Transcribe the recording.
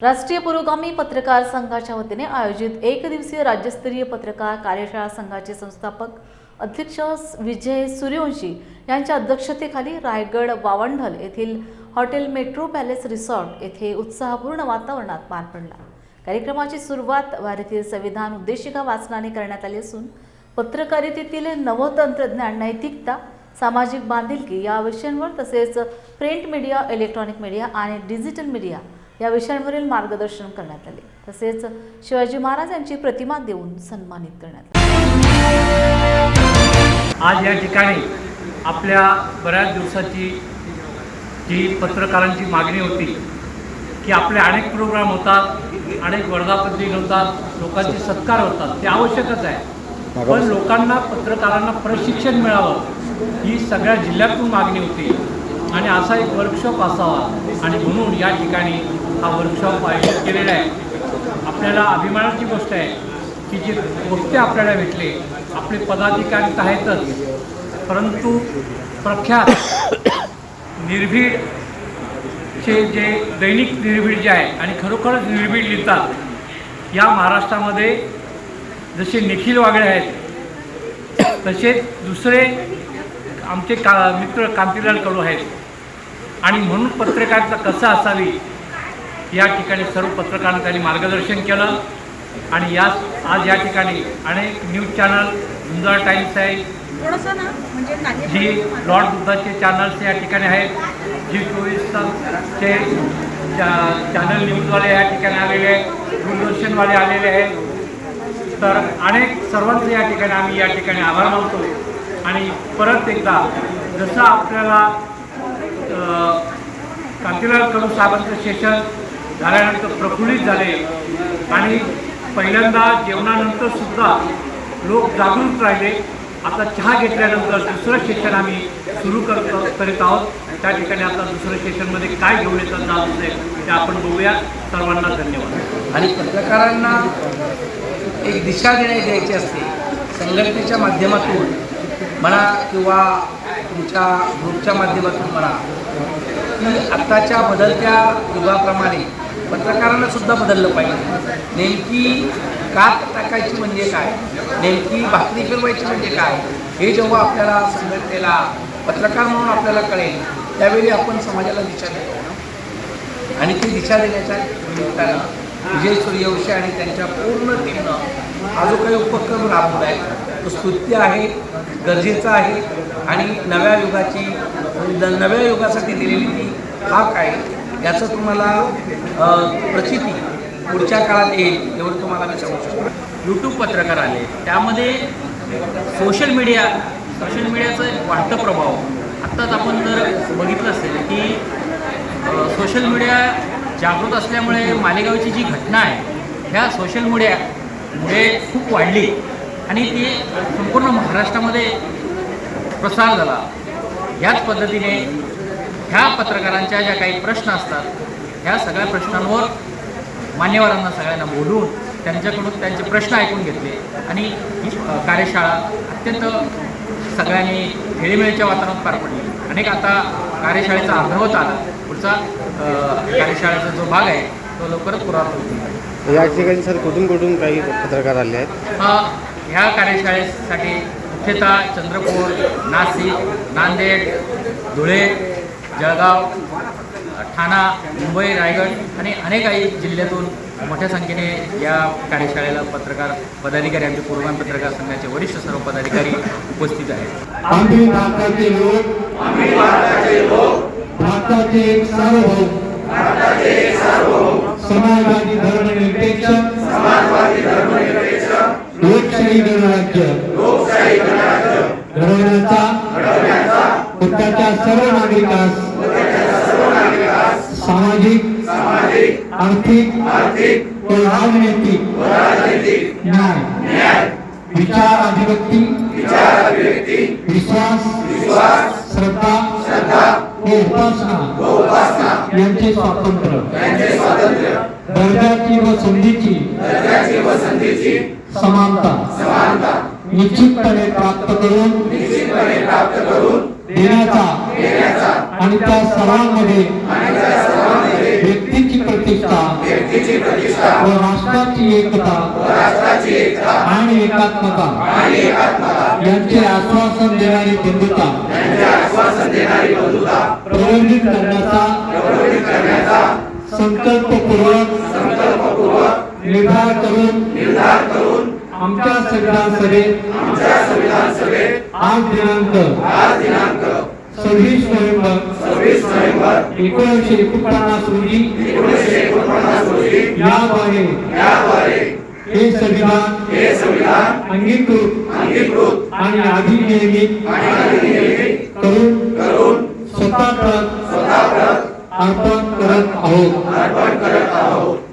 राष्ट्रीय पुरोगामी पत्रकार संघाच्या वतीने आयोजित एक दिवसीय राज्यस्तरीय पत्रकार कार्यशाळा संघाचे संस्थापक अध्यक्ष विजय सूर्यवंशी यांच्या अध्यक्षतेखाली रायगड वावंढल येथील हॉटेल मेट्रो पॅलेस रिसॉर्ट येथे उत्साहपूर्ण वातावरणात पार पडला। कार्यक्रमाची सुरुवात भारतीय संविधान उद्देशिका वाचनाने करण्यात आली असून पत्रकारितेतील नवतंत्रज्ञान, नैतिकता, सामाजिक बांधिलकी या विषयांवर तसेच प्रिंट मीडिया, इलेक्ट्रॉनिक मीडिया आणि डिजिटल मीडिया या विषयांवरील मार्गदर्शन करण्यात आले। तसेच शिवाजी महाराज यांची प्रतिमा देऊन सन्मानित करण्यात आले। आज या ठिकाणी आपल्या बऱ्याच दिवसाची जी पत्रकारांची मागणी होती की आपले अनेक प्रोग्राम होतात, अनेक वर्धापन होतात, लोकांचे सत्कार होतात, ते आवश्यकच आहे, पण लोकांना पत्रकारांना प्रशिक्षण मिळावं ही सगळ्या जिल्ह्यातून मागणी होती आणि असा एक वर्कशॉप असावा आणि म्हणून या ठिकाणी हा वर्कशॉप आयोजित केलेला आहे। आपल्याला अभिमानाची गोष्ट आहे की जे गोष्टी आपल्याला भेटले, आपले पदाधिकारी तर आहेतच, परंतु प्रख्यात निर्भीडचे जे दैनिक निर्भीड जे आहे आणि खरोखरच निर्भीड लिहितात या महाराष्ट्रामध्ये जसे निखिल वागळे आहेत, तसेच दुसरे आमचे मित्र कांतीलाल कडू आहेत आणि म्हणून पत्रकारिता कसं असावी या ठिकाणी सर्व पत्रकारांना त्यांनी मार्गदर्शन केलं आणि आज या ठिकाणी अनेक न्यूज चॅनल, झुंजार टाइम्स आहे, जी लॉर्ड बुद्धाचे चॅनल्स या ठिकाणी आहेत, जी 24 तासचे चॅनल न्यूजवाले या ठिकाणी आलेले आहेत, दूरदर्शनवाले आलेले आहेत, तर अनेक सर्वांचे या ठिकाणी आम्ही या ठिकाणी आभार मानतो। आणि परत एकदा जसं आपल्याला कांतीलाल कडू साहेबांचं सेशन झाल्यानंतर प्रफुल्लित झाले आणि पहिल्यांदा जेवणानंतर सुद्धा लोक जागरूक राहिले, आता चहा घेतल्यानंतर दुसरं सेशन आम्ही सुरू करीत आहोत। त्या ठिकाणी आता दुसऱ्या सेशनमध्ये काय घेऊन येतात जात असेल ते आपण बघूया। सर्वांना धन्यवाद। आणि पत्रकारांना एक दिशा द्यायची असते संघटनेच्या माध्यमातून म्हणा किंवा तुमच्या ग्रुपच्या माध्यमातून म्हणा, की आत्ताच्या बदलत्या युगाप्रमाणे पत्रकारांना सुद्धा बदललं पाहिजे। नेमकी कात टाकायची म्हणजे काय, नेमकी भाकरी फिरवायची म्हणजे काय, हे जेव्हा आपल्याला संघटनेला पत्रकार म्हणून आपल्याला कळेल त्यावेळी आपण समाजाला दिशा देतो आणि ती दिशा देण्याच्या निमित्तानं विजय सूर्यवंशी आणि त्यांच्या पूर्ण टीमनं हा जो काही उपक्रम राबवला आहे तो स्तुत्य आहे, गरजेचा आहे आणि नव्या युगासाठी दिलेली ती हाक आहे याचं तुम्हाला प्रचिती पुढच्या काळात येईल एवढं तुम्हाला मी सांगू शकतो। यूट्यूब पत्रकार आले, त्यामध्ये सोशल मीडियाचं वाढतं प्रभाव। आत्ताच आपण जर बघितलं असेल की सोशल मीडिया जागृत असल्यामुळे मालेगावची जी घटना आहे ह्या सोशल मीडियामुळे खूप वाढली आणि ती संपूर्ण महाराष्ट्रामध्ये प्रसार झाला। ह्याच पद्धतीने ह्या पत्रकारांच्या ज्या काही प्रश्न असतात ह्या सगळ्या प्रश्नांवर मान्यवरांना सगळ्यांना बोलून त्यांच्याकडून त्यांचे प्रश्न ऐकून घेतले आणि ही कार्यशाळा अत्यंत सगळ्यांनी खेळीमेळीच्या वातावरणात पार पडली। अनेक आता कार्यशाळेचा अर्धवट आला, पुढचा कार्यशाळेचा जो भाग आहे तो लवकरच पुरावा होईल। या ठिकाणी सर कुठून काही पत्रकार आले आहेत? ह्या कार्यशाळेसाठी मुख्यतः चंद्रपूर, नाशिक, नांदेड, धुळे, जळगाव, ठाणा, मुंबई, रायगड आणि अनेकही जिल्ह्यातून मोठ्या संख्येने या कार्यशाळेला पत्रकार पदाधिकारी, आमचे पुरोगामी पत्रकार संघाचे वरिष्ठ सर्व पदाधिकारी उपस्थित आहेत। आम्ही भारताचे लोक, भारताचे एक सार्वभौम, समाजवादी धर्मनिरपेक्ष, लोकशाही गणराज्य घडवण्याचा त्याच्या सर्व नागरिकांस सामाजिक, आर्थिक व राजनैतिक न्याय, विचार अभिव्यक्ती, विश्वास, श्रद्धा व उपासना यांचे स्वातंत्र्य, दर्जाची व संधीची समानता निश्चितपणे प्राप्त करून देण्याचा आणि त्या सर्वांमध्ये व्यक्तीची प्रतिष्ठा व राष्ट्राची एकता आणि एकात्मता यांचे आश्वासन देणारी बंधुता प्रवर्धित करण्याचा संकल्पपूर्वक निर्धार करून आमच्या संविधान सभेत आज दिनांक 26 नोव्हेंबर 1949 रोजी याद्वारे हे संविधान अंगीकृत आणि अधिनियमित करून स्वतः अर्पण करत आहोत.